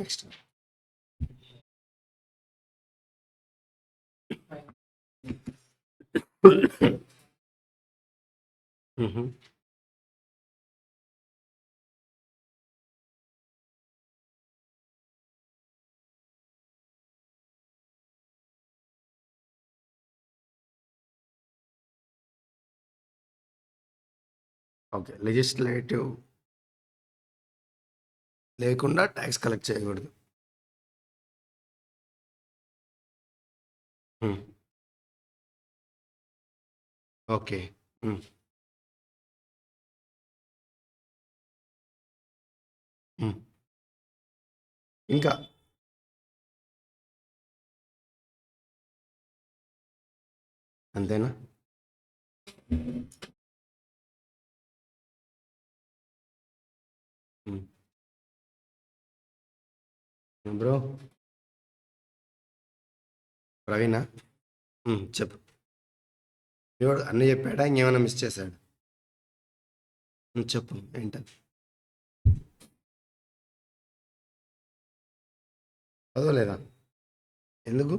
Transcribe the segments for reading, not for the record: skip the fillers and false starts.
Next. Okay. Legislative లేకుండా tax collect చేయకూడదు. Okay. ఇంకా అంతేనా? బ్రో ప్రవీణా? చెప్పు. ఎవడు అన్నీ చెప్పాడా, ఇంకేమైనా మిస్ చేశాడు? చెప్పు ఏంటది? చదవలేదా? ఎందుకు?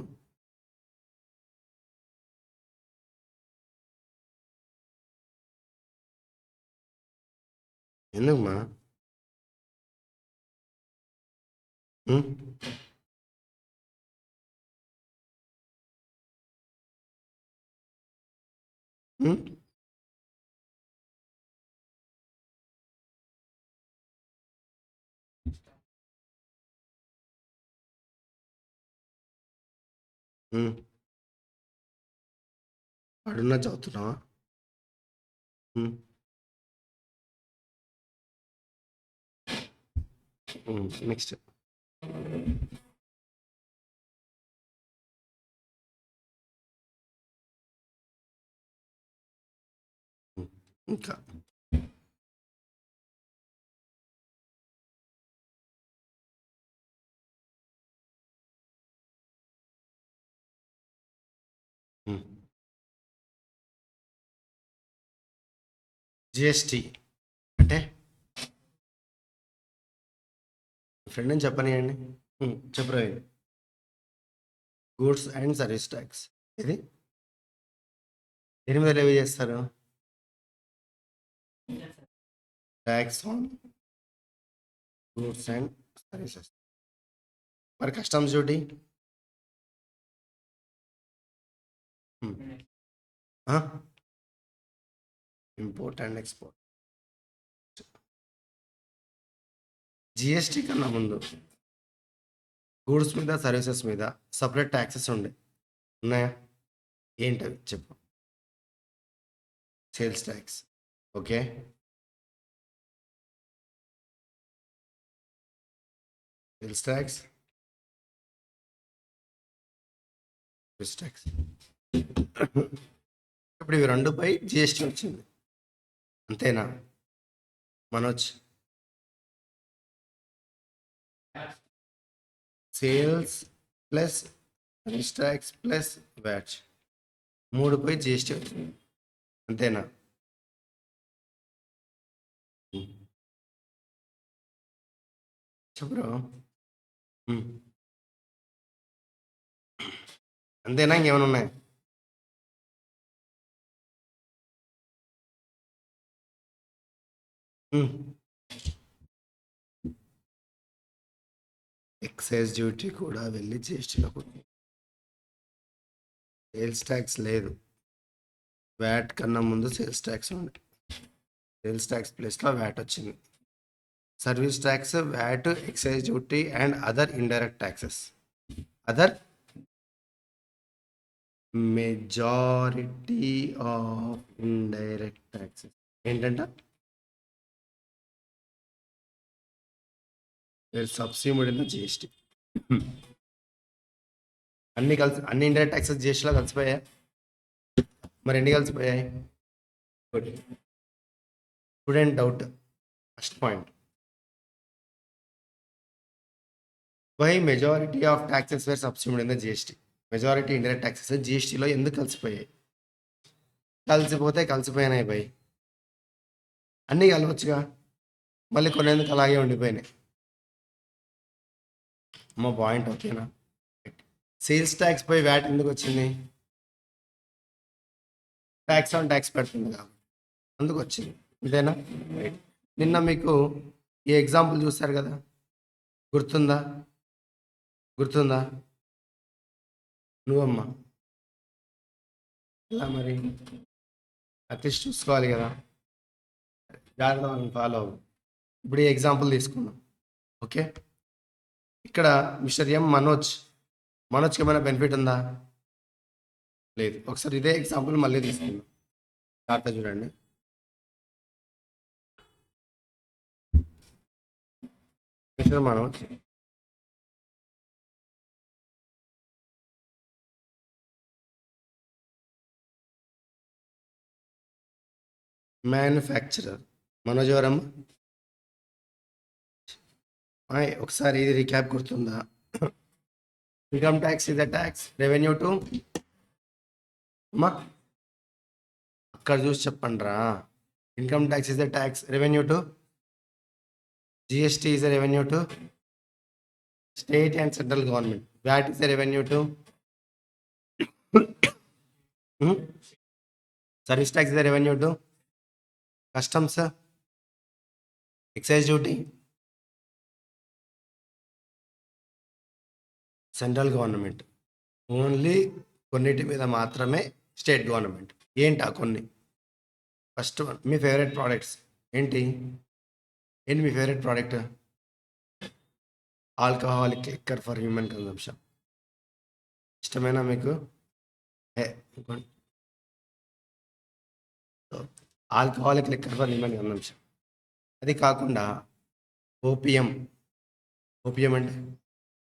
ఎందుకుమా? ఉమ్, ఉమ్, ఉమ్. అడున్నా చదువుతున్నావా? నెక్స్ట్. ఇంకా జిఎస్టి అంటే ఫ్రెండ్ అని చెప్పనియండి. చెప్పు Praveen. Goods and service tax. ఇది దేని మీద లెవీ చేస్తారు? Tax on goods and services. మరి customs duty? Import and export. GST కన్నా ముందు గూడ్స్ మీద, సర్వీసెస్ మీద సపరేట్ ట్యాక్సెస్ ఉన్నాయా? ఏంటవి చెప్పు. Sales tax. Okay. Sales tax, service tax. ఇప్పుడు ఇవి రెండుపై జిఎస్టీ వచ్చింది, అంతేనా Manoj? Sales plus service tax plus VAT, మూడుపై జిఎస్టీ వచ్చింది, అంతేనా? చెప్పు. అంతేనా, ఇంకేమైనా ఉన్నాయి? ఎక్సైజ్ డ్యూటీ కూడా వెళ్ళి జిఎస్టీలో. సేల్స్ ట్యాక్స్ లేదు, వ్యాట్ కన్నా ముందు సేల్స్ ట్యాక్స్ ఉంది, సేల్స్ ట్యాక్స్ ప్లేస్లో వ్యాట్ వచ్చింది. Service tax, VAT, excise duty and other indirect taxes. Other majority of indirect taxes ఏంటంట? Subsidy in GST. అన్ని కలిసి, అన్ని ఇండైరెక్ట్ ట్యాక్సెస్ జిఎస్టీలో కలిసిపోయాయి. మరి ఎన్ని కలిసిపోయాయి? Student doubt. First point, why majority of taxes were subsidy in GST? Majority indirect taxes జిఎస్టీలో ఎందుకు కలిసిపోయాయి? కలిసిపోతే కలిసిపోయినాయి భయ్, అన్నీ కలవచ్చుగా, మళ్ళీ కొన్ని ఎందుకు అలాగే ఉండిపోయినాయి? మా పాయింట్ ఓకేనా? సేల్స్ ట్యాక్స్ పై వ్యాట్ ఎందుకు వచ్చింది? ట్యాక్స్ ఆన్ ట్యాక్స్ పెడుతుంది కాబట్టి అందుకు వచ్చింది, ఇదేనా? రైట్. నిన్న మీకు ఈ ఎగ్జాంపుల్ చూస్తారు కదా, గుర్తుందా? గుర్తుందా? నువ్వమ్మా ఇలా మరి అట్లీస్ట్ చూసుకోవాలి కదా, జాగ్రత్త ఫాలో అవ్వు. ఇప్పుడు ఈ ఎగ్జాంపుల్ తీసుకుందాం, ఓకే? ఇక్కడ మిస్టర్ ఎం మనోజ్కి ఏమైనా బెనిఫిట్ ఉందా? లేదు. ఒకసారి ఇదే ఎగ్జాంపుల్ మళ్ళీ తీసుకుందాం, జాగ్రత్త చూడండి. Mister Manoj manufacturer. మనోజ్ ఎవరమ్మా? ఒకసారి ఇది రీక్యాప్ గుర్తుందా? Income tax is the tax revenue to, అమ్మా అక్కడ చూసి చెప్పండి రా. Income tax is the tax revenue to, GST is the revenue to state and central government, VAT is the revenue to service tax is the revenue to customs, excise duty central government. Only కొన్నిటి మీద మాత్రమే state government. ఏంటి ఆ కొన్ని? First one, మీ favourite products ఏంటి? ఏంటి మీ favourite product? Alcoholic liquor for human consumption. ఇష్టమేనా మీకు? Alcoholic liquor for human consumption. అది కాకుండా ఓపియం అంటే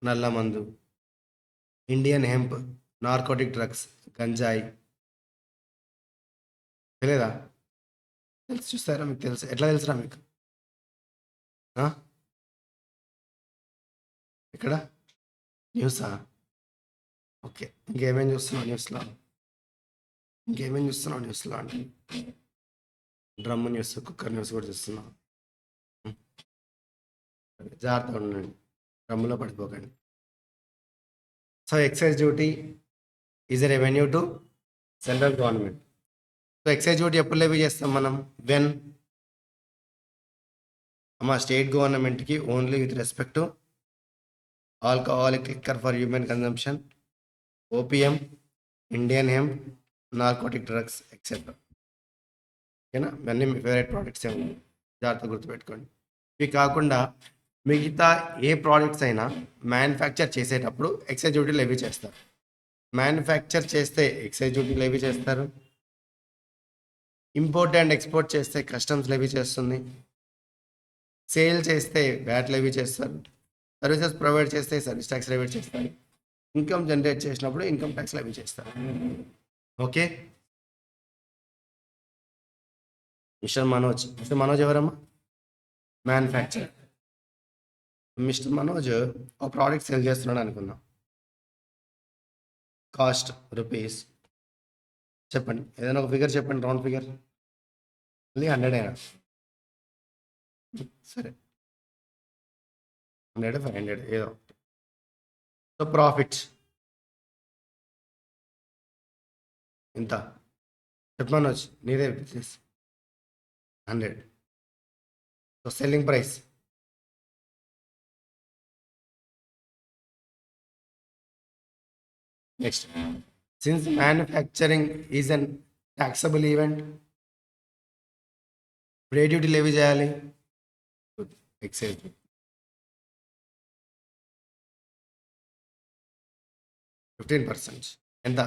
నల్ల మందు, ఇండియన్ హెంప్, నార్కోటిక్ డ్రగ్స్, గంజాయి. తెలియదా? తెలుసు, చూస్తారా? మీకు తెలుసు, ఎట్లా తెలుసురా మీకు? ఇక్కడ న్యూసా? ఓకే. ఇంకేమేమి చూస్తున్నావు న్యూస్లో? అంటే డ్రమ్ న్యూస్, కుక్కర్ న్యూస్ కూడా చూస్తున్నావు. జాగ్రత్తగా ఉండండి, డ్రమ్ములో పడిపోకండి. So excise duty is a revenue to central government. So excise duty ఎప్పుడు లెవీ చేస్తాం మనం? వెన్ అమ్మా స్టేట్ గవర్నమెంట్కి only with respect to alcoholic liquor for human consumption, opium, Indian hemp, narcotic drugs etcetera. ఓకేనా? ఇవన్నీ మీ ఫేవరెట్ ప్రోడక్ట్స్ ఏమో, జాగ్రత్త గుర్తుపెట్టుకోండి. ఇవి కాకుండా మిగతా ఏ ప్రోడక్ట్స్ అయినా మ్యానుఫ్యాక్చర్ చేసేటప్పుడు ఎక్సైజ్ డ్యూటీ లెవీ చేస్తారు. మ్యానుఫ్యాక్చర్ చేస్తే ఎక్సైజ్ డ్యూటీ లెవీ చేస్తారు. ఇంపోర్ట్ అండ్ ఎక్స్పోర్ట్ చేస్తే కస్టమ్స్ లెవీ చేస్తుంది. సేల్ చేస్తే వ్యాట్ లెవీ చేస్తారు. సర్వీసెస్ ప్రొవైడ్ చేస్తే సర్వీస్ ట్యాక్స్ లెవీ చేస్తారు. ఇన్కమ్ జనరేట్ చేసినప్పుడు ఇన్కమ్ ట్యాక్స్ లెవీ చేస్తారు. ఓకే. మిస్టర్ మనోజ్ ఎవరమ్మా? మ్యానుఫ్యాక్చర్. మిస్టర్ మనోజ్ ఒక ప్రోడక్ట్ సేల్ చేస్తున్నాడు అనుకుందాం. కాస్ట్ రూపీస్ చెప్పండి, ఏదైనా ఒక ఫిగర్ చెప్పండి, రౌండ్ ఫిగర్. మళ్ళీ 100 అయినా సరే, 100 500 ఏదో. సో ప్రాఫిట్స్ ఎంత చెప్పమని వచ్చి నీదే business 100. So selling price next. Since manufacturing is an taxable event, ఇప్పుడు ఏ డ్యూటీ లెవీ చేయాలి? ఎక్సైజ్ 15%. ఎంత?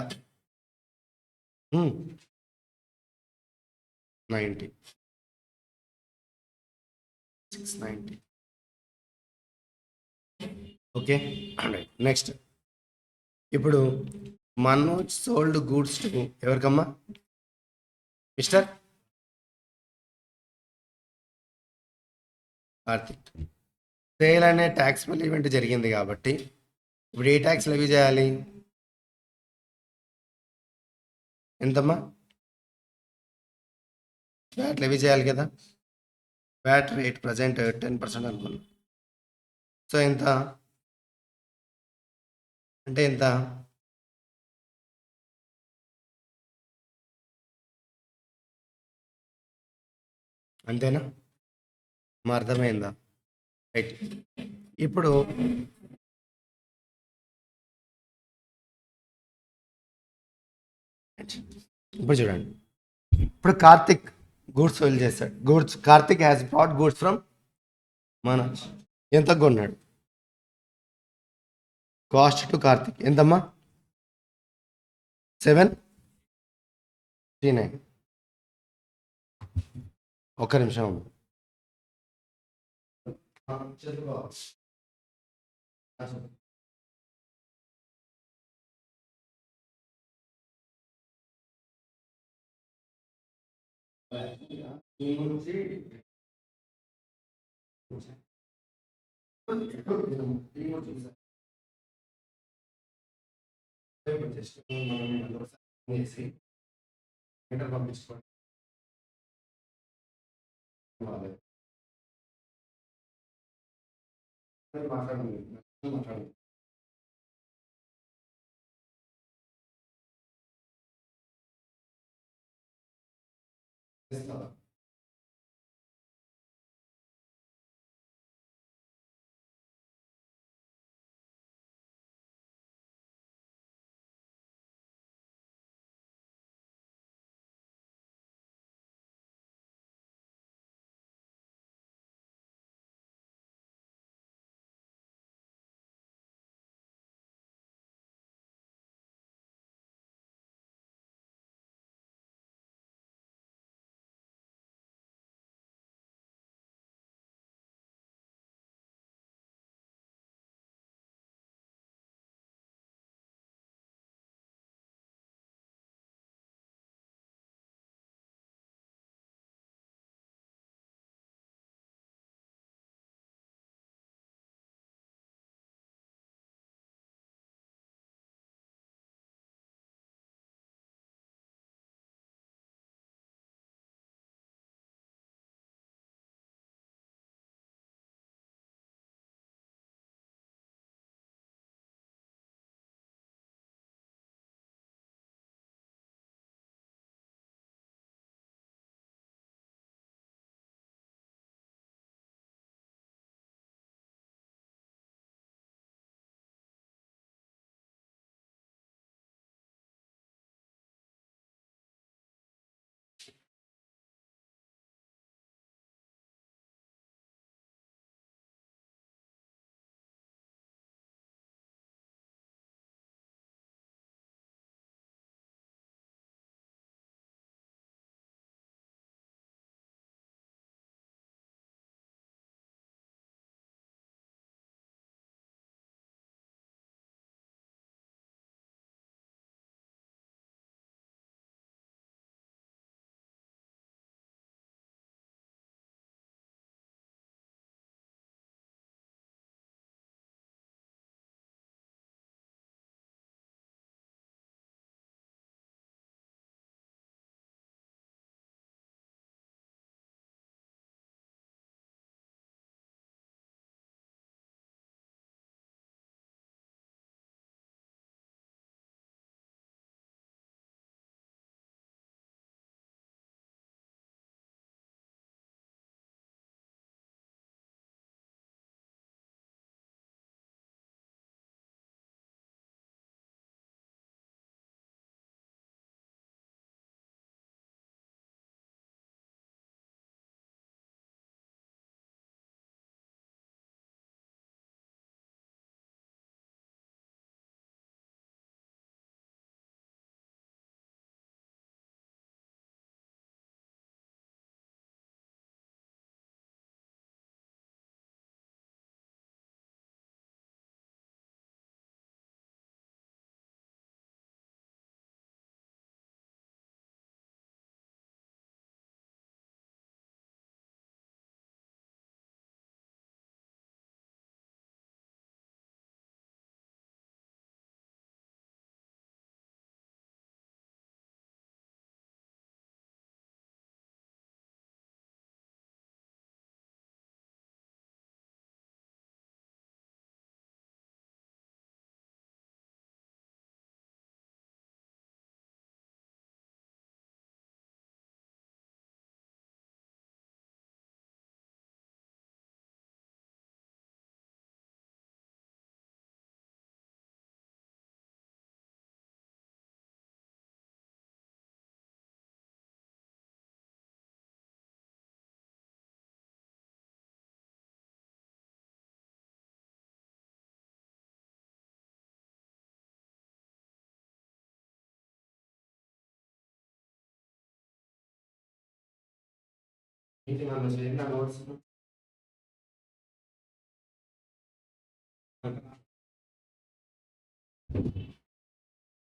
90, 690. ఓకే. నెక్స్ట్, ఇప్పుడు మనోజ్ సోల్డ్ గూడ్స్ టు ఎవరికమ్మా? మిస్టర్ కార్తిక్. సేల్ అనే ట్యాక్సిబుల్ ఈవెంట్ జరిగింది కాబట్టి ఇప్పుడు ఏ ట్యాక్స్ లెవీ చేయాలి? ఎంతమ్మా? వ్యాట్ లెవీ చేయాలి కదా. వ్యాట్ రేట్ ప్రజెంట్ 10% అనుకున్నాం. సో ఎంత? అంటే ఎంత? అంతేనా? మా అర్థమైందా? రైట్. ఇప్పుడు ఇప్పుడు చూడండి. ఇప్పుడు కార్తిక్ గూడ్స్ సేల్ చేస్తాడు. Karthik has brought goods from Manoj. ఎంత కొన్నాడు? కాస్ట్ టు కార్తిక్ ఎంతమ్మా? 739. ఒక్క నిమిషం ఉండు. చదువుకో. ఈ నుంచి ఈ నుంచి జస్ట్ మనం అందులో చేసి ఎంటర్ పంపించుకోండి. మాట్లాడండి. మాట్లాడండి. చేస్తావా?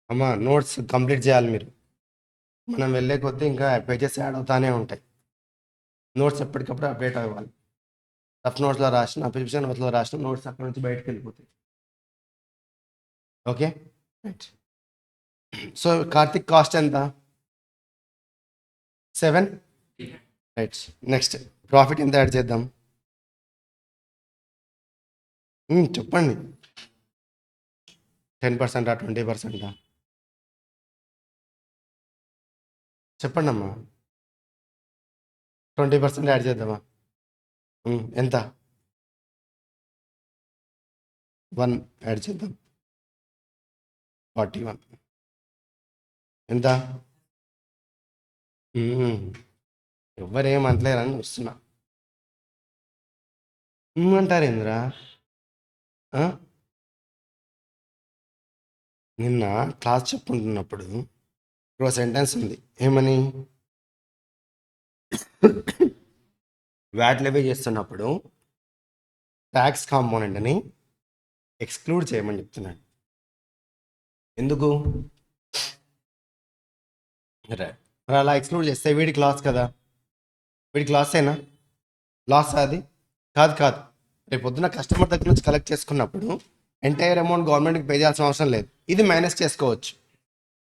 అమ్మా నోట్స్ కంప్లీట్ చేయాలి మీరు. మనం వెళ్ళే కొద్దీ ఇంకా పేజెస్ యాడ్ అవుతానే ఉంటాయి. నోట్స్ ఎప్పటికప్పుడు అప్డేట్ అవ్వాలి. రఫ్ నోట్స్లో రాసిన ప్రివిజన్ నోట్స్లో రాసిన నోట్స్ అక్కడ నుంచి బయటకు వెళ్ళిపోతాయి. Okay right. So Karthik cost ఎంత? 7. రైట్. నెక్స్ట్ ప్రాఫిట్ ఎంత యాడ్ చేద్దాం? చెప్పండి. 10%, 20%? చెప్పండి అమ్మా. 20% యాడ్ చేద్దామా? ఎంత? 1 యాడ్ చేద్దాం. 41. ఎంత? ఎవ్వరేం అంటలేరని వస్తున్నా. అంటారు ఏంద్రా? నిన్న క్లాస్ చెప్పుకుంటున్నప్పుడు ఒక సెంటెన్స్ ఉంది. ఏమని? వ్యాట్ లెవీ చేస్తున్నప్పుడు ట్యాక్స్ కాంపోనెంట్ని ఎక్స్క్లూడ్ చేయమని చెప్తున్నాడు. ఎందుకు? మరి అలా ఎక్స్క్లూడ్ చేస్తే వీడికి లాస్ కదా. వీడికి లాసేనా? లాస్ అది కాదు. రేపు పొద్దున కస్టమర్ దగ్గర నుంచి కలెక్ట్ చేసుకున్నప్పుడు ఎంటైర్ అమౌంట్ గవర్నమెంట్కి పే చేయాల్సిన అవసరం లేదు. ఇది మైనస్ చేసుకోవచ్చు.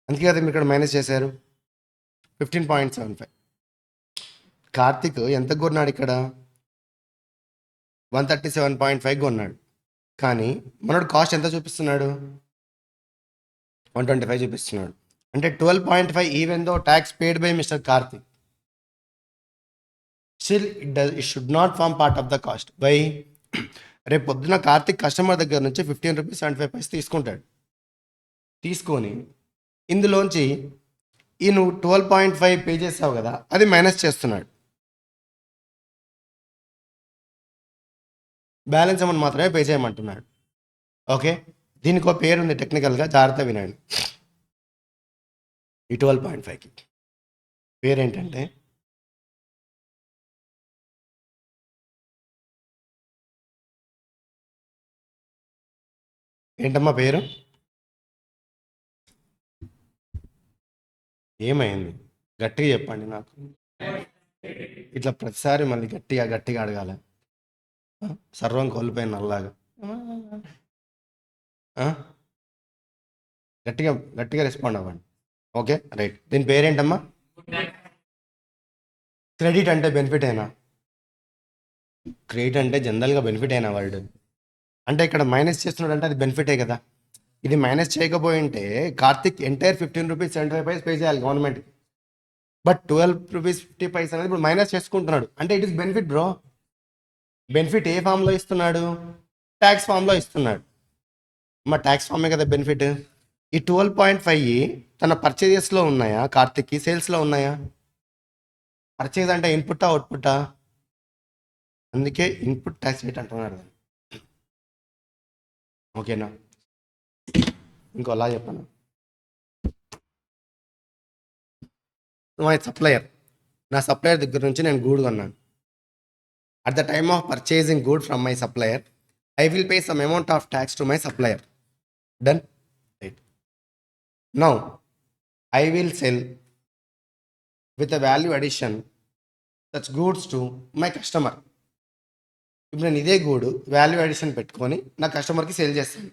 అందుకే కదా మీరు ఇక్కడ మైనస్ చేశారు. 15.75. కార్తిక్ ఎంత కొన్నాడు ఇక్కడ? 137.5 కొన్నాడు. కానీ మనోడు కాస్ట్ ఎంత చూపిస్తున్నాడు? 125 చూపిస్తున్నాడు. అంటే 12.5 even though tax paid by mister Karthik, still it should not form part of the cost. By రేపు పొద్దున కార్తిక్ కస్టమర్ దగ్గర నుంచి 15 రూపీస్ 75 పైస్ తీసుకుంటాడు. తీసుకొని ఇందులోంచి ఈ నువ్వు 12.5 పే చేసావు కదా, అది మైనస్ చేస్తున్నాడు. బ్యాలెన్స్ అమౌంట్ మాత్రమే పే చేయమంటున్నాడు. ఓకే, దీనికి ఒక పేరు ఉంది టెక్నికల్గా, జాగ్రత్త వినండి. ఈ 12.5కి పేరేంటంటే ఏంటమ్మా పేరు? ఏమైంది? గట్టిగా చెప్పండి నాకు. ఇట్లా ప్రతిసారి మళ్ళీ గట్టిగా అడగాలి. సర్వం కోల్పోయిన అలాగా. గట్టిగా రెస్పాండ్ అవ్వండి. Okay right. దీని పేరేంటమ్మా? క్రెడిట్ అంటే బెనిఫిట్ అయినా? క్రెడిట్ అంటే జనరల్గా బెనిఫిట్ అయినా వర్డ్. అంటే ఇక్కడ మైనస్ చేస్తున్నాడు అంటే అది బెనిఫిటే కదా. ఇది మైనస్ చేయకపోయి ఉంటే Karthik entire 15 rupees 75 paise pay చేయాలి గవర్నమెంట్కి. బట్ 12 రూపీస్ 50 పైస్ అనేది ఇప్పుడు మైనస్ చేసుకుంటున్నాడు. అంటే it is benefit bro. Benefit ఏ ఫామ్లో ఇస్తున్నాడు? ట్యాక్స్ ఫామ్లో ఇస్తున్నాడు. మా ట్యాక్స్ ఫామే కదా బెనిఫిట్. ఈ 12.5 తన పర్చేజెస్లో ఉన్నాయా? కార్తిక్కి సేల్స్లో ఉన్నాయా? పర్చేజ్ అంటే ఇన్పుట్టా అవుట్పుట్టా? అందుకే ఇన్పుట్ ట్యాక్స్ రేట్ అంటున్నారు. ఓకేనా? ఇంకో అలా చెప్పాను. మై సప్లయర్, నా సప్లయర్ దగ్గర నుంచి నేను గూడ్ కొన్నాను. At the time of purchasing good from my supplier, I will pay some amount of tax to my supplier. Done right. Now I will sell with a value addition such goods to my customer. ఇప్పుడు నేను ఇదే గూడు value addition పెట్టుకొని నా కస్టమర్కి sale చేస్తాను.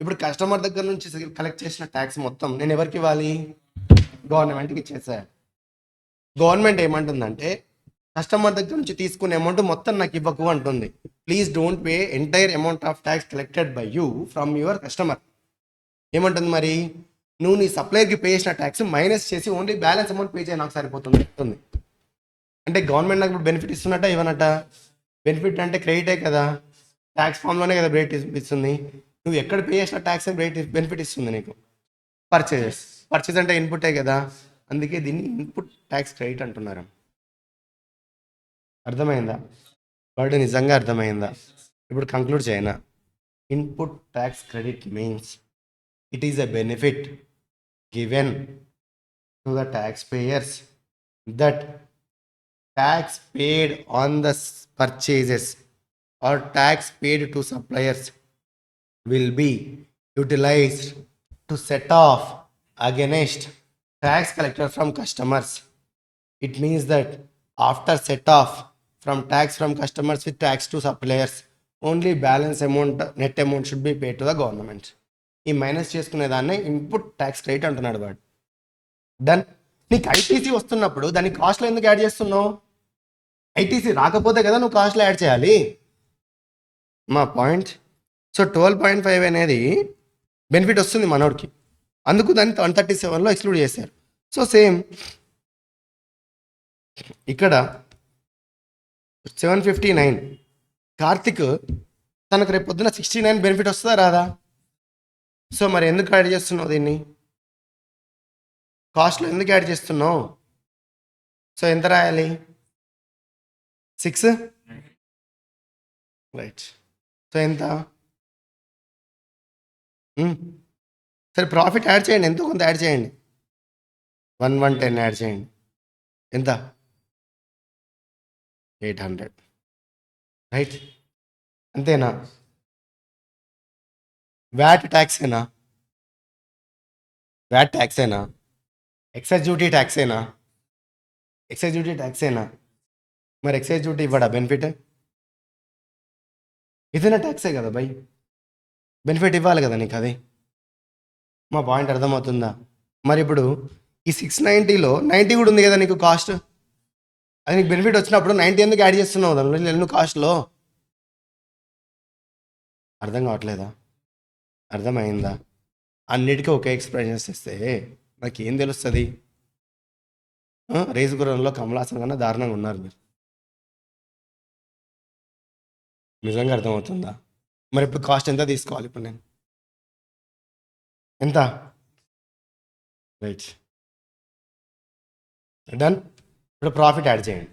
ఇప్పుడు customer దగ్గర నుంచి కలెక్ట్ చేసిన ట్యాక్స్ మొత్తం నేను ఎవరికి ఇవ్వాలి? గవర్నమెంట్కి ఇచ్చేసాను. గవర్నమెంట్ ఏమంటుందంటే కస్టమర్ దగ్గర నుంచి తీసుకునే అమౌంట్ మొత్తం నాకు ఇవ్వకు అంటుంది. Please don't pay entire amount of tax collected by you from your customer. ఏమంటుంది మరి? నువ్వు నీ సప్లైర్కి పే చేసిన ట్యాక్స్ మైనస్ చేసి ఓన్లీ బ్యాలెన్స్ అమౌంట్ పే చేయ నాకు సరిపోతుంది చెప్తుంది. అంటే గవర్నమెంట్ నాకు ఇప్పుడు బెనిఫిట్ ఇస్తున్నట్ట ఇవ్వనట? బెనిఫిట్ అంటే క్రెడిటే కదా, ట్యాక్స్ ఫామ్లోనే కదా బ్రేట్ ఇస్తుంది. నువ్వు ఎక్కడ పే చేసిన ట్యాక్స్ బెనిఫిట్ ఇస్తుంది నీకు. పర్చేజ్ అంటే ఇన్పుటే కదా, అందుకే దీన్ని ఇన్పుట్ ట్యాక్స్ క్రెడిట్ అంటున్నారు. అర్థమైందా? వర్డ్ నిజంగా అర్థమైందా? ఇప్పుడు కంక్లూడ్ చేయనా? Input tax credit means it is a benefit given to the tax payers that tax paid on the purchases or tax paid to suppliers will be utilized to set off against tax collected from customers. It means that after set off from tax from customers with tax to suppliers, only balance amount, net amount should be paid to the government. ఈ minus చేసుకునే దాన్ని input tax credit అంటున్నాడు వాడు. Done. నీకు ITC వస్తున్నప్పుడు దాన్ని కాస్ట్లో ఎందుకు యాడ్ చేస్తున్నావు? ఐటీసీ రాకపోతే కదా నువ్వు కాస్ట్లో యాడ్ చేయాలి. మా పాయింట్. సో 12.5 అనేది బెనిఫిట్ వస్తుంది మనోడికి, అందుకు దాన్ని 137లో ఎక్స్క్లూడ్ చేశారు. సో సేమ్ ఇక్కడ 759 కార్తిక్ తనకు రేపు పొద్దున 69 బెనిఫిట్ వస్తుందా రాదా? సో మరి ఎందుకు యాడ్ చేస్తున్నావు దీన్ని? కాస్ట్లో ఎందుకు యాడ్ చేస్తున్నావు? సో ఎంత రాయాలి? 6 రైట్. సో ఎంత? సరే ప్రాఫిట్ యాడ్ చేయండి, ఎంతో కొంత యాడ్ చేయండి. 110 యాడ్ చేయండి. ఎంత? 800 రైట్. అంతేనా? వ్యాట్ ట్యాక్సేనా? వ్యాట్ ట్యాక్సేనా? ఎక్సైజ్ డ్యూటీ ట్యాక్సేనా? ఎక్సైజ్ డ్యూటీ ట్యాక్సేనా? మరి ఎక్సైజ్ డ్యూటీ ఇవ్వడా బెనిఫిట్? ఇదేనా ట్యాక్సే కదా బై, బెనిఫిట్ ఇవ్వాలి కదా నీకు. అది మా పాయింట్ అర్థమవుతుందా? మరి ఇప్పుడు ఈ 690లో 90 కూడా ఉంది కదా నీకు కాస్ట్. అది నీకు బెనిఫిట్ వచ్చినప్పుడు 90 ఎందుకు యాడ్ చేస్తున్నావు దానిలో నువ్వు కాస్ట్లో? అర్థం కావట్లేదా? అర్థమైందా? అన్నిటికీ ఒకే ఎక్స్ప్రెషన్స్ ఇస్తే నాకు ఏం తెలుస్తుంది? రేసు గుర్రంలో కమలాసన్ కన్నా దారుణంగా ఉన్నారు మీరు. నిజంగా అర్థమవుతుందా? మరి ఇప్పుడు కాస్ట్ ఎంత తీసుకోవాలి ఇప్పుడు నేను? ఎంత? రైట్. డన్. ఇప్పుడు ప్రాఫిట్ యాడ్ చేయండి.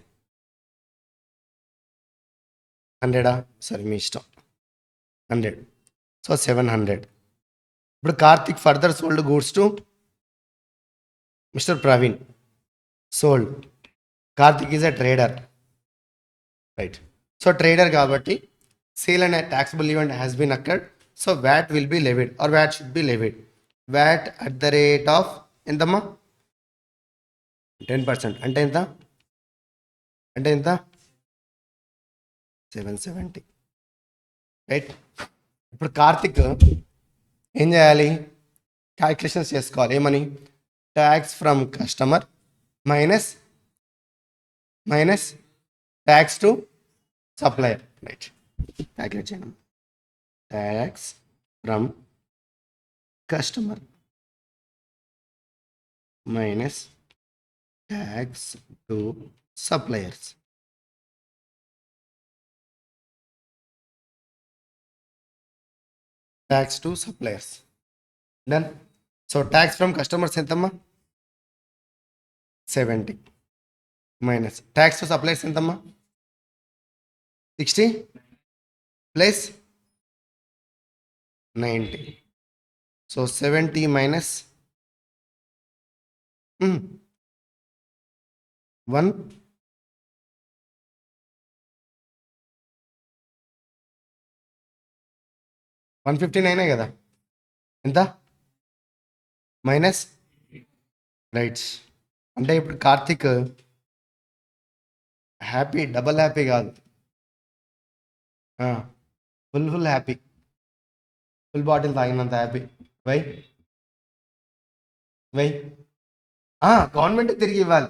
100 సరే మీ ఇష్టం. 100. సో 700. ఇప్పుడు Karthik further sold goods to mister Praveen. Sold. Karthik is a trader right. So trader కాబట్టి sale and taxable event has been occurred. So VAT will be levied or VAT should be levied. VAT at the rate of ఎంతమ్మా? 10%. అంటే ఎంత? అంటే ఎంత? 770 right. ఇప్పుడు కార్తిక్ ఏం చేయాలి? Calculations చేసుకోవాలి. ఏమని? Tax from customer minus tax to supplier right. Calculate చేయడం. Tax from customer minus tax to suppliers. Tax to suppliers. Done. So tax from customers ఎంతమ్మా? 70 మైనస్ ట్యాక్స్ టు సప్లయర్స్ ఎంతమ్మా? 60 ప్లస్ 90. సో 70 మైనస్ 1 159 కదా? ఎంత? Minus rights. అంటే ఇప్పుడు Karthik happy, double happy కాదు, full happy, full bottle తాగినంత happy. Why government తిరిగి ఇవ్వాలి.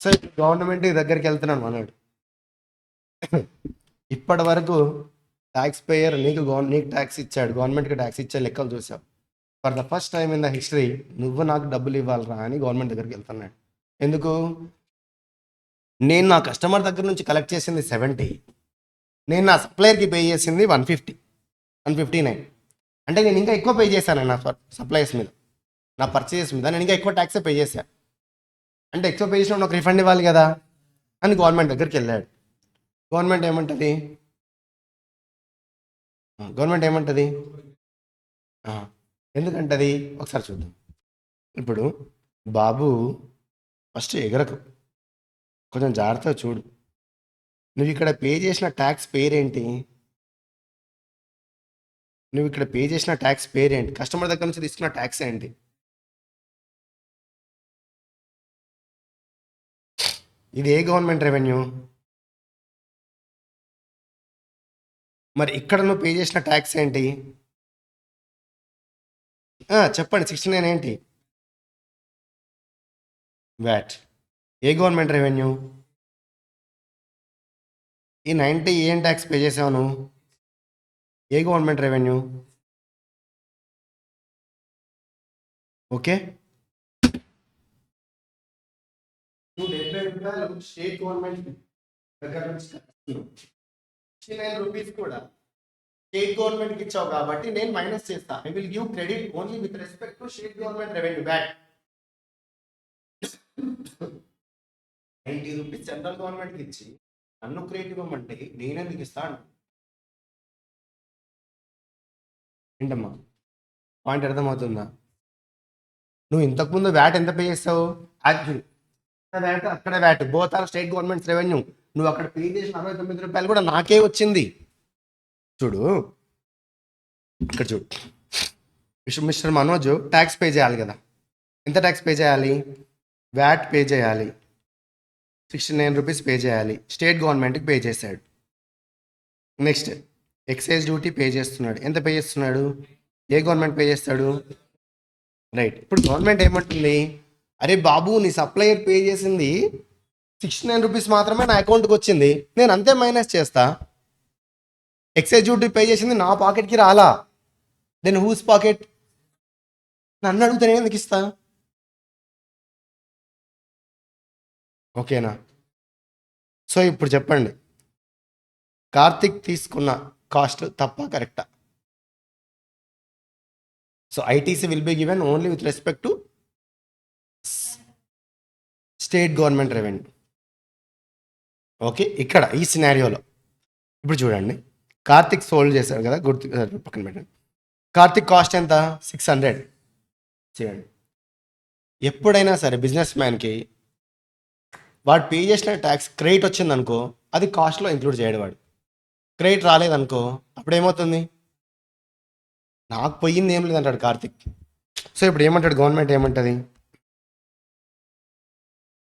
సో ఇప్పుడు గవర్నమెంట్ దగ్గరికి వెళ్తున్నాను మనోడు. ఇప్పటి వరకు ట్యాక్స్ పేయర్ నీకు ట్యాక్స్ ఇచ్చాడు, గవర్నమెంట్కి ట్యాక్స్ ఇచ్చే లెక్కలు చూసావు. For the first time in the history నువ్వు నాకు డబ్బులు ఇవ్వాలరా అని గవర్నమెంట్ దగ్గరికి వెళ్తున్నాడు. ఎందుకు? నేను నా కస్టమర్ దగ్గర నుంచి కలెక్ట్ చేసింది 70, నేను నా సప్లయర్కి పే చేసింది 159. అంటే నేను ఇంకా ఎక్కువ పే చేశాను నా సప్లయర్స్ మీద, నా పర్చేజెస్ మీద నేను ఇంకా ఎక్కువ ట్యాక్సే పే చేశాను. అంటే ఎక్కువ పే చేసినప్పుడు నాకు రిఫండ్ ఇవ్వాలి కదా అని గవర్నమెంట్ దగ్గరికి వెళ్ళాడు. గవర్నమెంట్ ఏమంటుంది? ఎందుకంటది ఒకసారి చూద్దాం. ఇప్పుడు బాబు ఫస్ట్ ఎగరకు, కొంచెం జాగ్రత్తగా చూడు. నువ్వు ఇక్కడ పే చేసిన ట్యాక్స్ పేరేంటి? కస్టమర్ దగ్గర నుంచి తీసుకున్న ట్యాక్స్ ఏంటి? ఇది ఏ గవర్నమెంట్ రెవెన్యూ? మరి ఇక్కడ నువ్వు పే చేసిన ట్యాక్స్ ఏంటి? చెప్పండి. 69 ఏంటి? వ్యాట్. ఏ గవర్నమెంట్ రెవెన్యూ? ఈ 90 ఏం ట్యాక్స్ పే చేసావు నువ్వు? ఏ గవర్నమెంట్ రెవెన్యూ? ఓకే, నువ్వు 70 రూపాయలు స్టేట్ గవర్నమెంట్ దగ్గర నుంచి 69 రూపీస్ కూడా స్టేట్ గవర్నమెంట్కి ఇచ్చావు కాబట్టి నేను మైనస్ చేస్తా. I will give credit only with respect to state government revenue back. 90 rupees central గవర్నమెంట్కి ఇచ్చి నన్ను క్రెడిట్ ఇవ్వమంటే నేనెందుకు ఇస్తాను? ఏంటమ్మా పాయింట్ అర్థమవుతుందా? నువ్వు ఇంతకుముందు వ్యాట్ ఎంత పే చేస్తావు? యాక్చువల్లీ వ్యాట్ అక్కడ VAT, both are state governments revenue. నువ్వు అక్కడ పే చేసిన 69 రూపాయలు కూడా నాకే వచ్చింది. చూడు ఇక్కడ చూడు, మిస్టర్ మనోజ్ ట్యాక్స్ పే చేయాలి కదా. ఎంత ట్యాక్స్ పే చేయాలి? వ్యాట్ పే చేయాలి, 69 రూపీస్ పే చేయాలి. స్టేట్ గవర్నమెంట్కి పే చేశాడు. నెక్స్ట్ ఎక్సైజ్ డ్యూటీ పే చేస్తున్నాడు. ఎంత పే చేస్తున్నాడు? ఏ గవర్నమెంట్ పే చేస్తాడు? రైట్. ఇప్పుడు గవర్నమెంట్ ఏమంటుంది? అరే బాబు, నీ సప్లయర్ పే చేసింది 69 రూపీస్ మాత్రమే నా అకౌంట్కి వచ్చింది, నేను అంతే మైనస్ చేస్తా. ఎక్సైజ్ డ్యూటీ పే చేసింది నా పాకెట్కి రాలా, దెన్ హూస్ పాకెట్? నన్ను అడిగితే నేను ఎందుకు ఇస్తా? ఓకేనా? సో ఇప్పుడు చెప్పండి, కార్తిక్ తీసుకున్న కాస్ట్ తప్ప కరెక్టా? So ITC will be given only with respect to state government revenue. Okay, ఇక్కడ ఈ సినారియోలో ఇప్పుడు చూడండి, కార్తిక్ సోల్డ్ చేశాడు కదా, గుర్తు పక్కన పెట్టండి. కార్తిక్ కాస్ట్ ఎంత? 600. చేయండి. ఎప్పుడైనా సరే బిజినెస్ మ్యాన్కి వాడు పే చేసిన ట్యాక్స్ క్రెడిట్ వచ్చిందనుకో, అది కాస్ట్లో ఇంక్లూడ్ చేయడు. వాడు క్రెడిట్ రాలేదనుకో, అప్పుడు ఏమవుతుంది? నాకు పోయింది ఏం లేదంటాడు కార్తిక్. సో ఇప్పుడు ఏమంటాడు గవర్నమెంట్? ఏమంటుంది?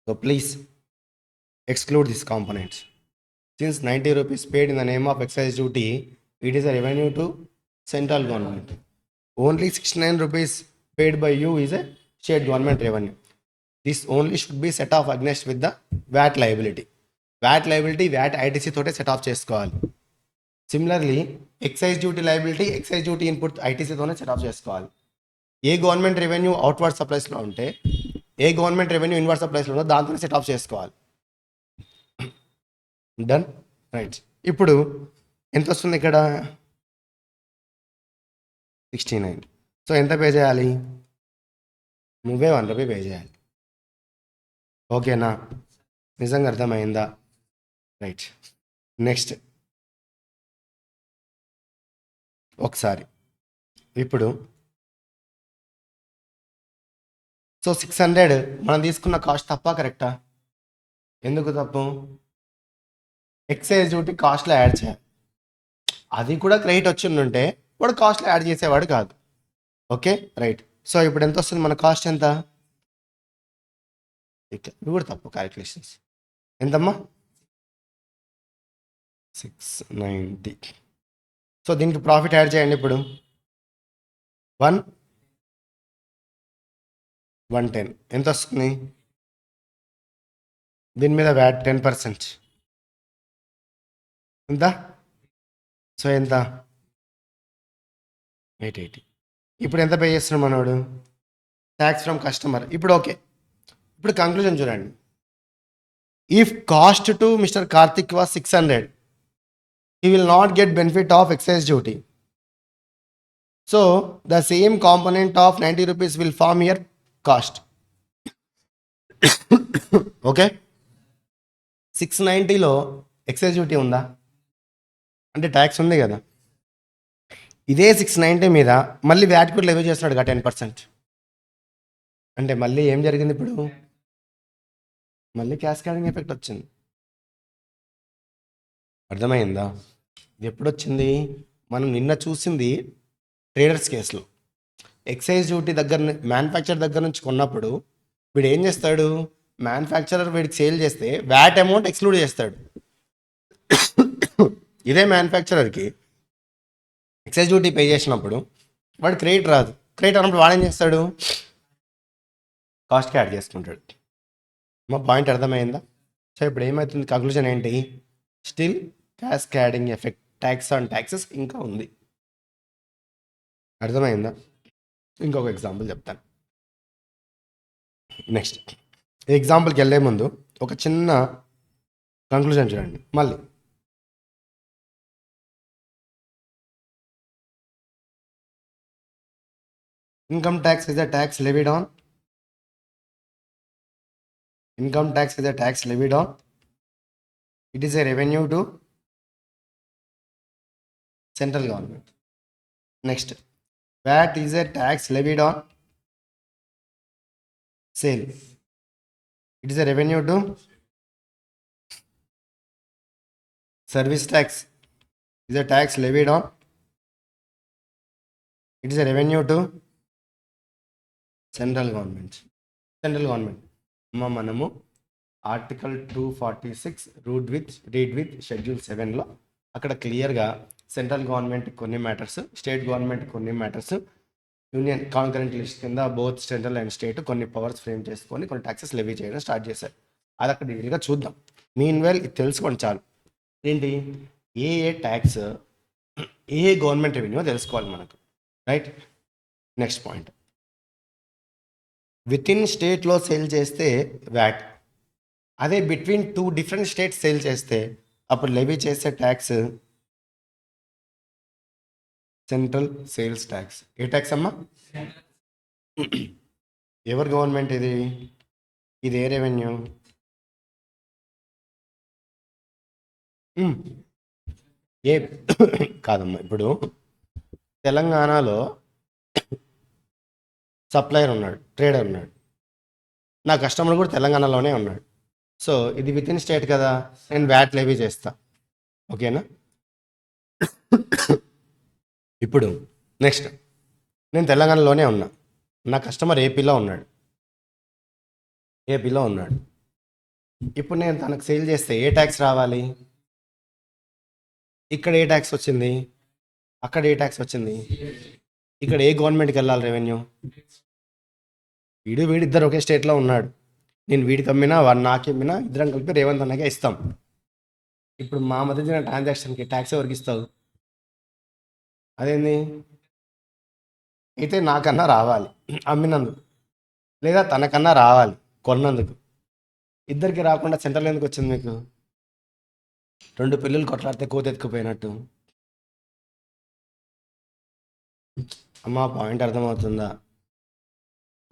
So please exclude these components. Since 90 rupees paid in the name of excise duty, it is a revenue to central government. Only 69 rupees paid by you is a state government revenue. This only should be set off against with the VAT liability. VAT ITC తోటే set off చేసుకోవాలి. Similarly, excise duty liability, excise duty input ITC తోనే set off చేసుకోవాలి. ఏ government revenue outward సప్లైస్లో ఉంటే, ఏ government revenue inward సప్లైస్లో ఉందో దాంతోనే set of చేసుకోవాలి. Done, right. ఇప్పుడు ఎంత వస్తుంది ఇక్కడ? 69. సో ఎంత పే చేయాలి? నువ్వే 1 రూపీ పే చేయాలి. ఓకేనా? నిజంగా అర్థమైందా? రైట్. నెక్స్ట్ ఒకసారి ఇప్పుడు సో 600 మనం తీసుకున్న కాస్ట్ తప్ప కరెక్టా? ఎందుకు తప్పు? ఎక్సైజ్ డ్యూటీ కాస్ట్లో యాడ్ చేయాలి. అది కూడా క్రెడిట్ వచ్చిందంటే వాడు కాస్ట్లో యాడ్ చేసేవాడు కాదు. Okay, right. సో ఇప్పుడు ఎంత వస్తుంది మన కాస్ట్? ఎంత? ఇవి కూడా తప్పు క్యాలిక్యులేషన్స్. ఎంతమ్మా? 690. సో దీనికి ప్రాఫిట్ యాడ్ చేయండి. ఇప్పుడు 110 ఎంత వస్తుంది? దీని మీద వ్యాట్ 10%. ఎంత? సో ఎంత? 880. ఇప్పుడు ఎంత పే చేస్తున్నాం మనోడు? Tax from customer. ఇప్పుడు ఓకే, ఇప్పుడు కంక్లూజన్ చూడండి. If cost to mister Karthik was 600, he will not get benefit of excise duty. So the same component of 90 rupees will form here cost. Okay, 690లో excise duty ఉందా? అంటే tax ఉంది కదా. ఇదే 690 మీద మళ్ళీ వ్యాట్ కూడా లెవీ చేస్తున్నాడు 10%. అంటే మళ్ళీ ఏం జరిగింది? ఇప్పుడు మళ్ళీ క్యాస్కేడింగ్ ఎఫెక్ట్ వచ్చింది. అర్థమైందా? ఇది ఎప్పుడు వచ్చింది? మనం నిన్న చూసింది ట్రేడర్స్ కేసులో. ఎక్సైజ్ డ్యూటీ దగ్గర మ్యానుఫ్యాక్చర్ దగ్గర నుంచి కొన్నప్పుడు వీడు ఏం చేస్తాడు? మ్యానుఫ్యాక్చరర్ వీడికి సేల్ చేస్తే వ్యాట్ అమౌంట్ ఎక్స్క్లూడ్ చేస్తాడు. ఇదే మ్యానుఫ్యాక్చరర్కి ఎక్సైజ్ డ్యూటీ పే చేసినప్పుడు వాడు క్రెడిట్ రాదు. క్రెడిట్ అన్నప్పుడు వాడు ఏం చేస్తాడు? కాస్ట్కి యాడ్ చేసుకుంటాడు. మా పాయింట్ అర్థమైందా? సో ఇప్పుడు ఏమవుతుంది? కంక్లూజన్ ఏంటి? Still cascading effect tax on taxes ఇంకా ఉంది. అర్థమైందా? ఇంకొక ఎగ్జాంపుల్ చెప్తాను. నెక్స్ట్ ఎగ్జాంపుల్కి వెళ్ళే ముందు ఒక చిన్న కంక్లూజన్ చూడండి. మళ్ళీ income tax is a tax levied on. Income tax is a tax levied on. It is a revenue to central government. Next, VAT is a tax levied on sale. It is a revenue to service tax. Is a tax levied on. It is a revenue to central government. మనము article 246 read with schedule 7లో అక్కడ క్లియర్గా central government కొన్ని matters, state government కొన్ని matters, union concurrent list కింద both central and state కొన్ని powers frame చేసుకొని కొన్ని taxes levy చేయడం స్టార్ట్ చేశారు. అది అక్కడ డీటెయిల్గా చూద్దాం. మీన్ వెల్ ఇది తెలుసుకోండి చాలు. ఏంటి? ఏ ట్యాక్స్ ఏ గవర్నమెంట్ రెవెన్యూ తెలుసుకోవాలి మనకు, right? Next point, with in స్టేట్లో సేల్ చేస్తే వ్యాట్, అదే బిట్వీన్ 2 డిఫరెంట్ స్టేట్స్ సేల్ చేస్తే అప్పుడు లెవీ చేసే ట్యాక్స్ సెంట్రల్ సేల్స్ ట్యాక్స్. ఏ ట్యాక్స్ అమ్మా? ఎవరి గవర్నమెంట్ ఇది? ఇది ఏ రెవెన్యూ? ఏ కాదమ్మా, ఇప్పుడు తెలంగాణలో సప్లయర్ ఉన్నాడు, ట్రేడర్ ఉన్నాడు, నా కస్టమర్ కూడా తెలంగాణలోనే ఉన్నాడు. సో ఇది విత్ ఇన్ స్టేట్ కదా, నేను వ్యాట్ లెవీ చేస్తా. ఓకేనా? ఇప్పుడు నెక్స్ట్, నేను తెలంగాణలోనే ఉన్నా, నా కస్టమర్ ఏపీలో ఉన్నాడు. ఇప్పుడు నేను తనకు సేల్ చేస్తే ఏ ట్యాక్స్ రావాలి? ఇక్కడ ఏ ట్యాక్స్ వచ్చింది, అక్కడ ఏ ట్యాక్స్ వచ్చింది, ఇక్కడ ఏ గవర్నమెంట్కి వెళ్ళాలి రెవెన్యూ? వీడిద్దరు ఒకే స్టేట్లో ఉన్నాడు, నేను వీడికి అమ్మినా వాడు నాకు అమ్మినా ఇద్దరం కలిపి రేవంత్ అన్నకే ఇస్తాం. ఇప్పుడు మా మధ్య జరిగిన ట్రాన్సాక్షన్కి ట్యాక్స్ ఎవరికి ఇస్తావు? అదేంది? అయితే నాకన్నా రావాలి అమ్మినందుకు, లేదా తనకన్నా రావాలి కొన్నందుకు. ఇద్దరికి రాకుండా సెంట్రల్ ఎందుకు వచ్చింది మీకు? 2 పిల్లలు కొట్లాడితే కోత ఎత్తుకుపోయినట్టు. అమ్మా పాయింట్ అర్థమవుతుందా?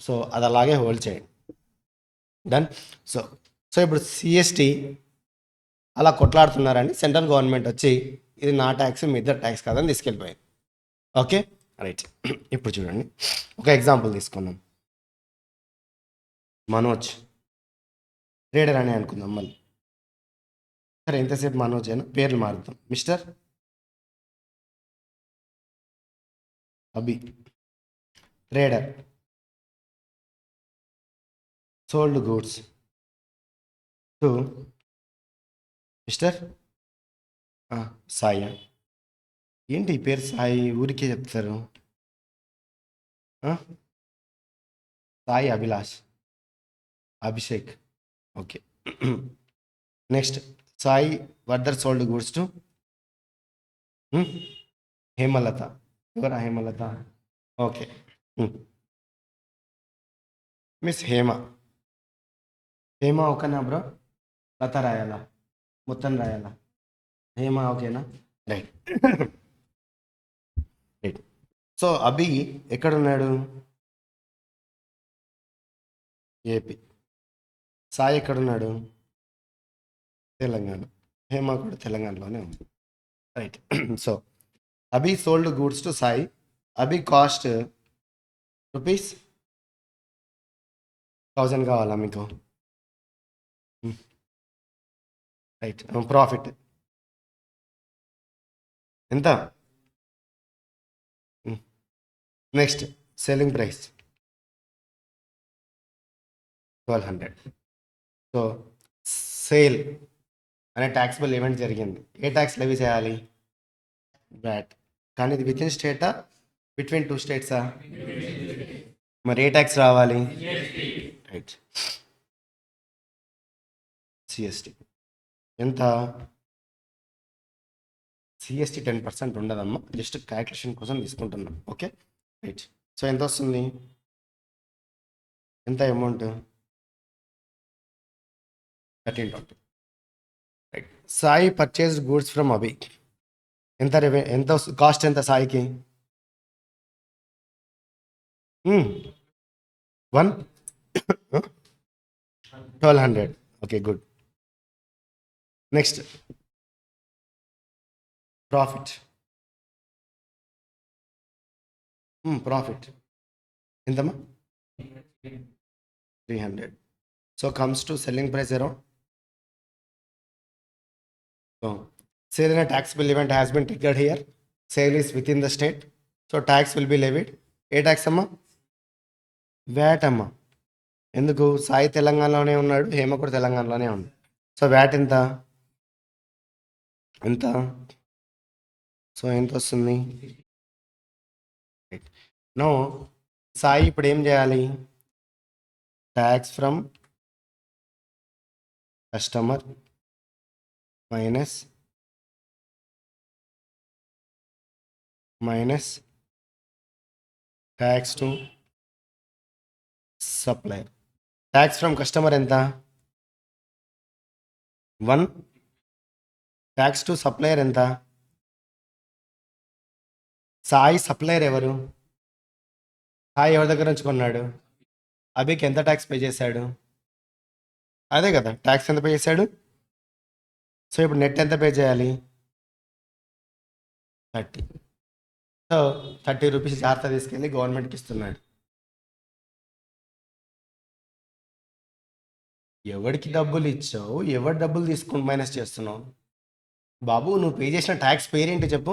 సో అది అలాగే హోల్డ్ చేయండి. డన్. సో ఇప్పుడు సిఎస్టీ అలా కొట్లాడుతున్నారని సెంట్రల్ గవర్నమెంట్ వచ్చి ఇది నా ట్యాక్స్ మీ ఇద్దరు ట్యాక్స్ కాదని తీసుకెళ్ళిపోయింది. Okay, right. ఇప్పుడు చూడండి, ఒక ఎగ్జాంపుల్ తీసుకుందాం. మనోజ్ ట్రేడర్ అని అనుకుందాం. మళ్ళీ సరే, ఎంతసేపు మనోజ్ అయినా పేర్లు మారుద్దాం. Mister Abhi trader, sold goods to mister Sai. ఏంటి ఈ పేరు సాయి ఊరికే చెప్తారు? Sai Abhishek. Okay. Next, Sai further sold goods to Hemalatha. ఎవరా హేమలత? ఓకే, మిస్ హేమ ఓకేనా బ్రో? లత రాయాలా, మొత్తం రాయాలా? హేమ ఓకేనా? రైట్. రైట్. సో అభి ఎక్కడున్నాడు? ఏపీ. సాయి ఎక్కడున్నాడు? తెలంగాణ. హేమ కూడా తెలంగాణలోనే ఉంది. Right. So Abhi sold goods to Sai. Abhi cost rupees 1000 కావాలా మీకు? రైట్. ప్రాఫిట్ ఎంత? Next selling price 1200. So sale అనే ట్యాక్సిబుల్ ఈవెంట్ జరిగింది. ఏ ట్యాక్స్ లెవీ చేయాలి? వ్యాట్. కానీ ఇది విత్ ఇన్ స్టేటా, బిట్వీన్ 2 స్టేట్సా? మరి ఏ ట్యాక్స్ రావాలి? రైట్. సిఎస్టీ ఎంత? సిఎస్టీ 10% ఉండదమ్మా, జస్ట్ క్యాల్కులేషన్ కోసం తీసుకుంటున్నాం. Okay right. సో ఎంత వస్తుంది? ఎంత amount? 1320. Right. Sai purchased goods from అభి. ఎంత ఎంత కాస్ట్? ఎంత సాయికి? 1200. Okay good. Next profit. Profit ఎంతమ్మా? 300. So comes to selling price around. So sale in a taxable event has been triggered here. Sale is within the state, so tax will be levied. A tax అమ్మా? VAT అమ్మా. ఎందుకు? సాయి తెలంగాణలోనే ఉన్నాడు, హేమ కూడా తెలంగాణలోనే ఉంది. So VAT ఎంత? ఎంత? సో ఎంత వస్తుంది? నో, సాయి ఇప్పుడు ఏం చేయాలి? Tax from customer minus tax to supplier. Tax from customer ఎంత? 1. ట్యాక్స్ టు సప్లయర్ ఎంత? సాయి సప్లయర్ ఎవరు? సాయి ఎవరి దగ్గర నుంచి కొన్నాడు? అభికి ఎంత ట్యాక్స్ పే చేశాడు? అదే కదా, ట్యాక్స్ ఎంత పే చేశాడు? సో ఇప్పుడు నెట్ ఎంత పే చేయాలి? 30. సో 30 రూపీస్ జాగ్రత్త తీసుకెళ్ళి గవర్నమెంట్కి ఇస్తున్నాడు. ఎవరికి డబ్బులు ఇచ్చావు? ఎవరి డబ్బులు తీసుకుని మైనస్ చేస్తున్నావు? బాబు నువ్వు పే చేసిన ట్యాక్స్ పేరేంటి చెప్పు?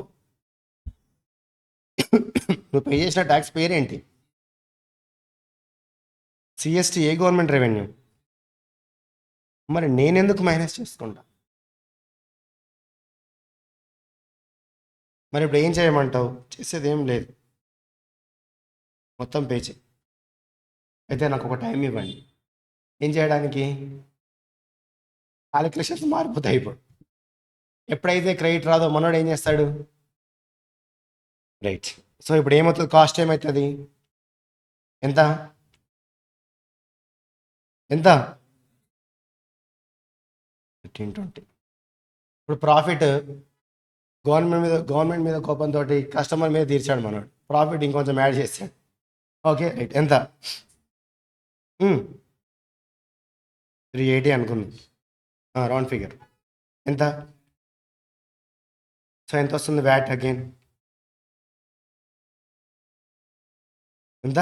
నువ్వు పే చేసిన ట్యాక్స్ పేరేంటి? సిఎస్టీ ఏ గవర్నమెంట్ రెవెన్యూ? మరి నేనెందుకు మైనస్ చేసుకుంటా? మరి ఇప్పుడు ఏం చేయమంటావు? చేసేది ఏం లేదు, మొత్తం పే చేయి. అయితే నాకు ఒక టైం ఇవ్వండి. ఏం చేయడానికి? క్యాలిక్యులేషన్స్ మారిపోతాయి. ఇప్పుడు ఎప్పుడైతే క్రెడిట్ రాదో మనోడు ఏం చేస్తాడు? రైట్. సో ఇప్పుడు ఏమవుతుంది? కాస్ట్ ఏమవుతుంది? ఎంత? ఎంత? 1520. ఇప్పుడు ప్రాఫిట్ గవర్నమెంట్ మీద కోపంతో కస్టమర్ మీద తీర్చాడు మనోడు, ప్రాఫిట్ ఇంకొంచెం యాడ్ చేశాడు. Okay right. ఎంత? 380 అనుకుంది, రౌండ్ ఫిగర్. ఎంత? సో ఎంత వస్తుంది వ్యాట్ అగైన్? ఎంత?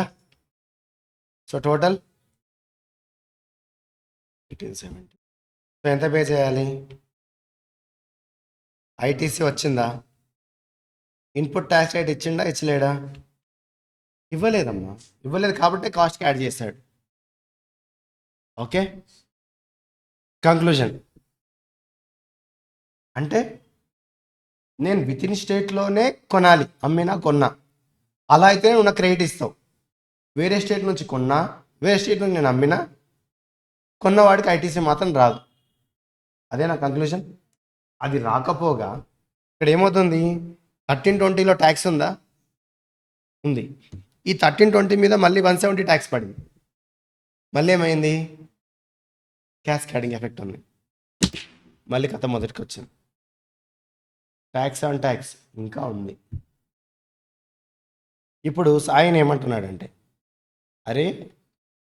So total 1870. సో ఎంత పే చేయాలి? ఐటీసీ వచ్చిందా? ఇన్పుట్ ట్యాక్స్ రేట్ ఇచ్చిండా? ఇచ్చలేడా? ఇవ్వలేదమ్మా, ఇవ్వలేదు కాబట్టి కాస్ట్కి యాడ్ చేశాడు. ఓకే, కంక్లూజన్ అంటే నేను విత్ ఇన్ స్టేట్లోనే కొనాలి, అమ్మినా కొన్నా, అలా అయితే నువ్వు నాకు క్రెడిట్ ఇస్తావు. వేరే స్టేట్ నుంచి కొన్నా, వేరే స్టేట్ నుంచి నేను అమ్మినా, కొన్నవాడికి ఐటీసీ మాత్రం రాదు. అదే నా కంక్లూజన్. అది రాకపోగా ఇక్కడ ఏమవుతుంది? 1320లో ట్యాక్స్ ఉందా? ఉంది. ఈ 1320 మీద మళ్ళీ 170 ట్యాక్స్ పడింది. మళ్ళీ ఏమైంది? క్యాస్కేడింగ్ ఎఫెక్ట్ ఉంది. మళ్ళీ కథ మొదటికి వచ్చింది. ట్యాక్స్ ఆన్ ట్యాక్స్ ఇంకా ఉంది. ఇప్పుడు సాయిని ఏమంటున్నాడంటే, అరే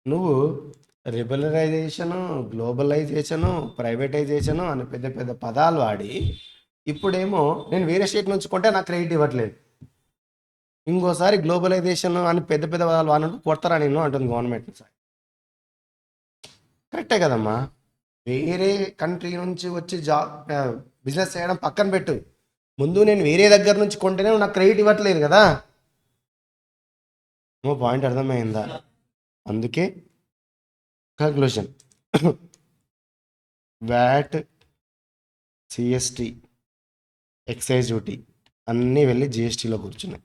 నువ్వు లిబరలైజేషను, గ్లోబలైజేషను, ప్రైవేటైజేషను అని పెద్ద పెద్ద పదాలు వాడి ఇప్పుడేమో నేను వేరే స్టేట్ నుంచి కొంటే నాకు క్రెడిట్ ఇవ్వట్లేదు, ఇంకోసారి గ్లోబలైజేషన్ అని పెద్ద పెద్ద పదాలు వాడినట్టు కొడతారా నేను అంటుంది గవర్నమెంట్. కరెక్టే కదమ్మా. వేరే కంట్రీ నుంచి వచ్చి బిజినెస్ చేయడం పక్కన పెట్టు, ముందు నేను వేరే దగ్గర నుంచి కొంటేనే నాకు క్రెడిట్ ఇవ్వట్లేదు కదా. పాయింట్ అర్థమైందా? అందుకే conclusion VAT, CST, excise duty అన్నీ వెళ్ళి జిఎస్టీలో కూర్చున్నాయి.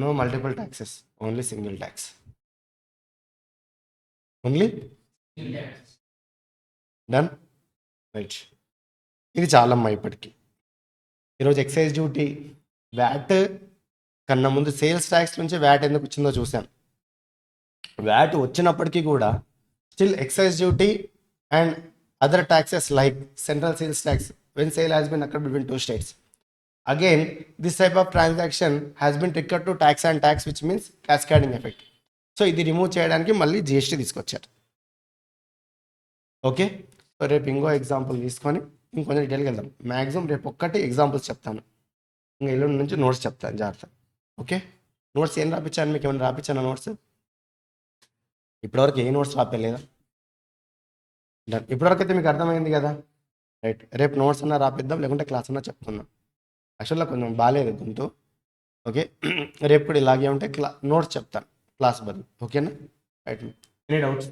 No multiple taxes, only single tax, only done. Right, ఇది చాలమ్మా ఇప్పటికి. ఈరోజు ఎక్సైజ్ డ్యూటీ, వ్యాట్ కన్నా ముందు సేల్స్ ట్యాక్స్ నుంచి వ్యాట్ ఎందుకు వచ్చిందో చూసాం. వ్యాట్ వచ్చినప్పటికీ కూడా still excise duty and other taxes like central sales tax when sale has been occurred between two states. Again, this type of transaction has been triggered to tax and tax, which means cascading effect. So ఇది remove చేయడానికి మళ్ళీ GST తీసుకొచ్చారు. Okay, so రేపు ఇంకో example తీసుకొని ఇంకొంచెం డీటెయిల్గా వెళ్దాం. మ్యాక్సిమం రేపు ఒక్కటి ఎగ్జాంపుల్స్ చెప్తాను, ఇంకా ఎల్లుండి నుంచి నోట్స్ చెప్తాను జాగ్రత్త. ఓకే, నోట్స్ ఏం రాపించాను మీకు? ఏమైనా రాపించాను నోట్స్? ఇప్పటివరకు ఏ నోట్స్ రాపలేదా? ఇప్పటివరకు అయితే మీకు అర్థమైంది కదా. రైట్, రేపు నోట్స్ అన్నా రాపిద్దాం, లేకుంటే క్లాస్ అన్నా చెప్తున్నాం. యాక్చువల్గా కొంచెం బాగాలేదు గొంతు. ఓకే, రేపు కూడా ఇలాగే ఉంటే నోట్స్ చెప్తాను క్లాస్ బదులు. ఓకేనా? Right, any doubts?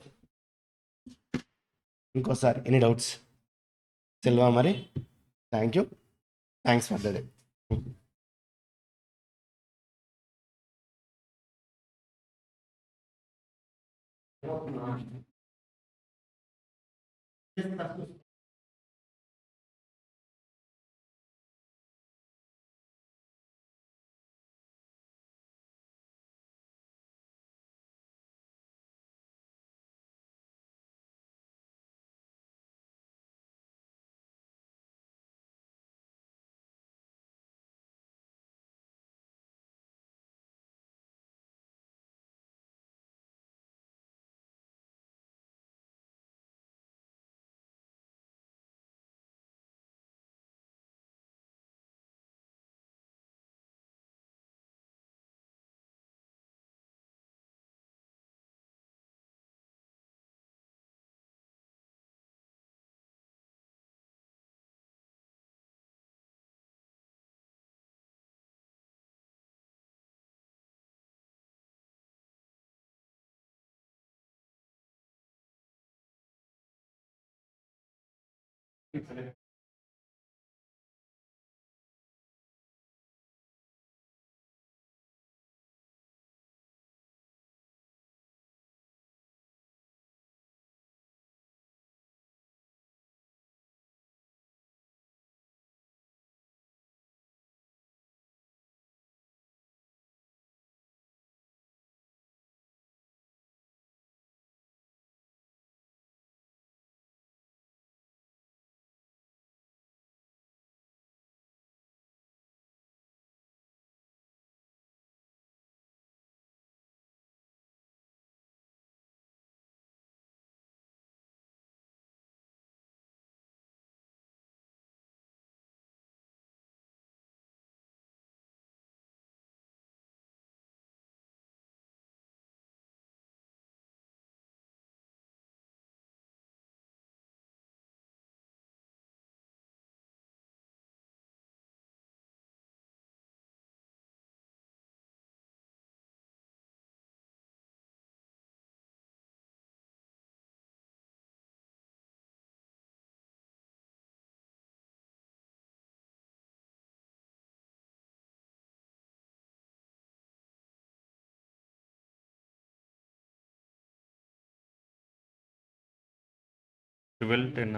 ఇంకోసారి ఎనీ డౌట్స్? సెల్వా మరి, thank you, thanks for the day. Twelve ten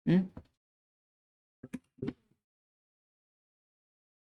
um.